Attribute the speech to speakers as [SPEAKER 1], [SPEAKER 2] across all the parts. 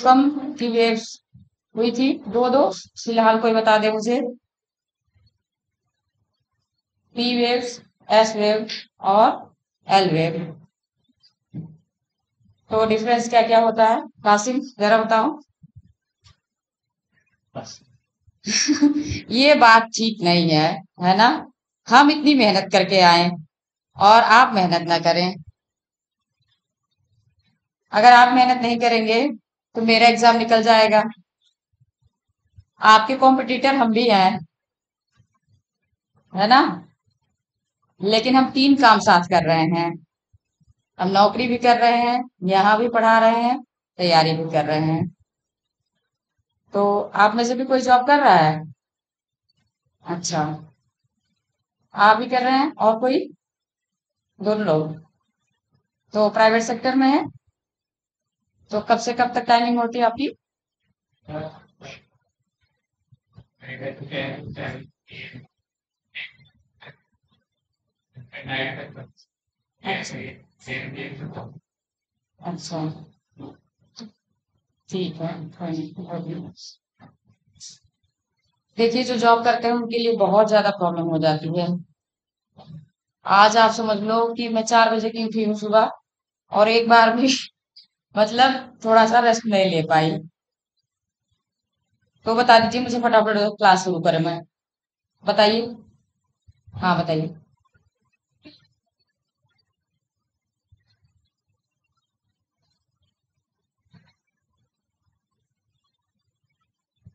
[SPEAKER 1] कम की वेव्स हुई थी? दो दो फिलहाल कोई बता दे मुझे। पी वेव्स, एस वेव और एल वेव। तो डिफरेंस क्या क्या होता है कासिम, जरा बताओ। ये बात ठीक नहीं है ना? हम इतनी मेहनत करके आए और आप मेहनत ना करें। अगर आप मेहनत नहीं करेंगे तो मेरा एग्जाम निकल जाएगा। आपके कॉम्पिटिटर हम भी हैं, है ना? लेकिन हम तीन काम साथ कर रहे हैं। हम नौकरी भी कर रहे हैं, यहाँ भी पढ़ा रहे हैं, तैयारी भी कर रहे हैं। तो आप में से भी कोई जॉब कर रहा है? अच्छा, आप भी कर रहे हैं और कोई? दोनों लोग? तो प्राइवेट सेक्टर में है? तो कब से कब तक टाइमिंग होती है आपकी? अच्छा। अच्छा, ठीक है। देखिए, जो जॉब करते हैं उनके लिए बहुत ज्यादा प्रॉब्लम हो जाती है। आज आप समझ लो कि मैं 4 बजे की उठी हूँ सुबह, और एक बार भी मतलब थोड़ा सा रेस्ट नहीं ले पाई। तो बता दीजिए मुझे फटाफट, क्लास शुरू करें मैं। बताइए। हाँ, बताइए।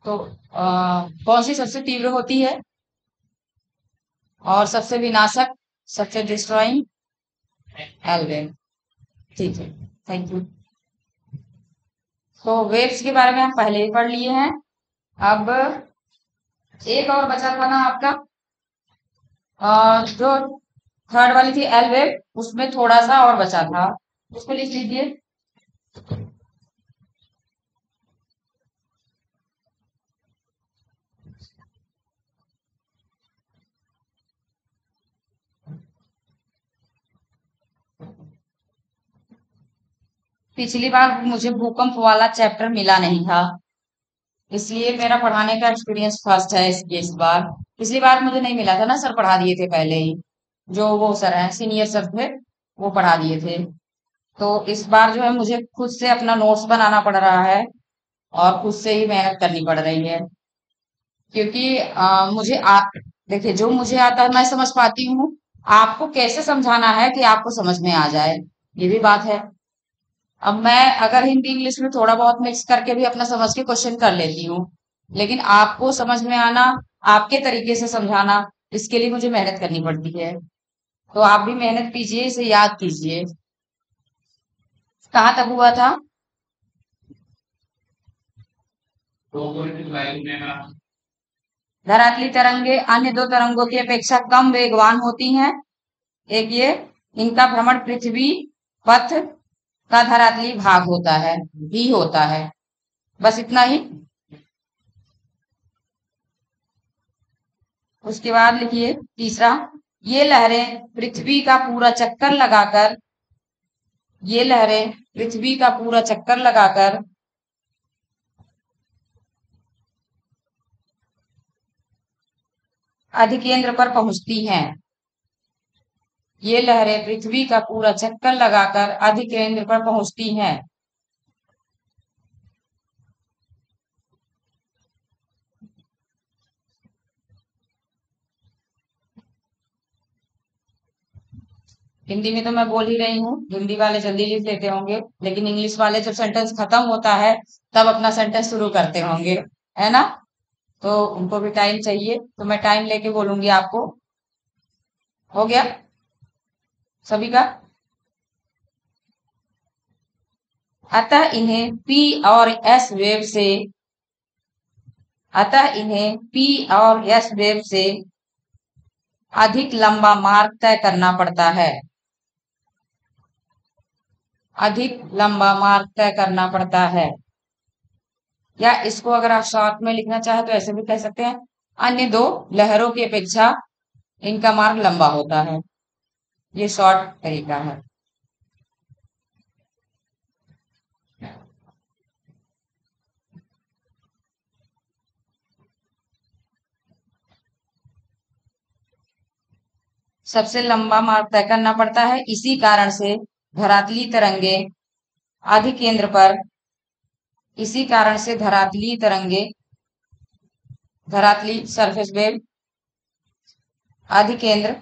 [SPEAKER 1] तो कौन सी सबसे तीव्र होती है और सबसे विनाशक, सबसे डिस्ट्रॉइंग? एल्वेन। ठीक है, थैंक यू। तो वेव्स के बारे में हम पहले ही पढ़ लिए हैं। अब एक और बचा था ना आपका, जो थर्ड वाली थी एल वेव, उसमें थोड़ा सा और बचा था, उसको लिख लीजिए। पिछली बार मुझे भूकंप वाला चैप्टर मिला नहीं था, इसलिए मेरा पढ़ाने का एक्सपीरियंस फर्स्ट है इस बार। पिछली बार मुझे नहीं मिला था ना, सर पढ़ा दिए थे पहले ही। जो वो सर हैं, सीनियर सर थे, वो पढ़ा दिए थे। तो इस बार जो है मुझे खुद से अपना नोट्स बनाना पड़ रहा है और खुद से ही मेहनत करनी पड़ रही है। क्योंकि देखिए, जो मुझे आता है मैं समझ पाती हूँ। आपको कैसे समझाना है कि आपको समझ में आ जाए, ये भी बात है। अब मैं अगर हिंदी इंग्लिश में थोड़ा बहुत मिक्स करके भी अपना समझ के क्वेश्चन कर लेती हूँ, लेकिन आपको समझ में आना, आपके तरीके से समझाना, इसके लिए मुझे मेहनत करनी पड़ती है। तो आप भी मेहनत कीजिए, इसे याद कीजिए। कहाँ तक हुआ था? धरातली तरंगे अन्य दो तरंगों की अपेक्षा कम वेगवान होती हैं। एक ये, इनका भ्रमण पृथ्वी पथ का धरातली भाग होता है, भी होता है। बस इतना ही। उसके बाद लिखिए तीसरा, ये लहरें पृथ्वी का पूरा चक्कर लगाकर, ये लहरें पृथ्वी का पूरा चक्कर लगाकर अधिकेंद्र पर पहुंचती हैं। ये लहरें पृथ्वी का पूरा चक्कर लगाकर अधिकेंद्र पर पहुंचती हैं। हिंदी में तो मैं बोल ही रही हूँ, हिंदी वाले जल्दी लिख लेते होंगे, लेकिन इंग्लिश वाले जब सेंटेंस खत्म होता है तब अपना सेंटेंस शुरू करते होंगे, है ना? तो उनको भी टाइम चाहिए, तो मैं टाइम लेके बोलूंगी आपको। हो गया सभी का? अतः इन्हें पी और एस वेव से अतः इन्हें पी और एस वेव से अधिक लंबा मार्ग तय करना पड़ता है। अधिक लंबा मार्ग तय करना पड़ता है। या इसको अगर आप शॉर्ट में लिखना चाहे तो ऐसे भी कह सकते हैं, अन्य दो लहरों की अपेक्षा इनका मार्ग लंबा होता है। ये शॉर्ट तरीका है। सबसे लंबा मार्ग तय करना पड़ता है। इसी कारण से धरातली तरंगे अधिकेंद्र पर इसी कारण से धरातली तरंगे धरातली सरफेस वेव अधिकेंद्र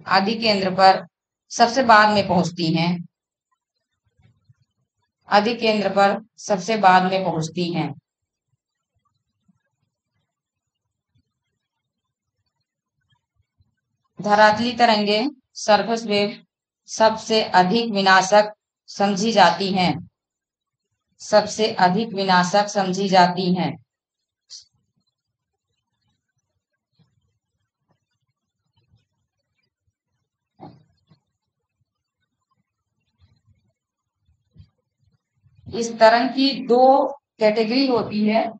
[SPEAKER 1] अधिकेंद्र पर सबसे बाद में पहुंचती हैं। अधिकेंद्र पर सबसे बाद में पहुंचती हैं। धरातली तरंगे सरफेस वेव सबसे अधिक विनाशक समझी जाती हैं। सबसे अधिक विनाशक समझी जाती हैं। इस तरंग की दो कैटेगरी होती है।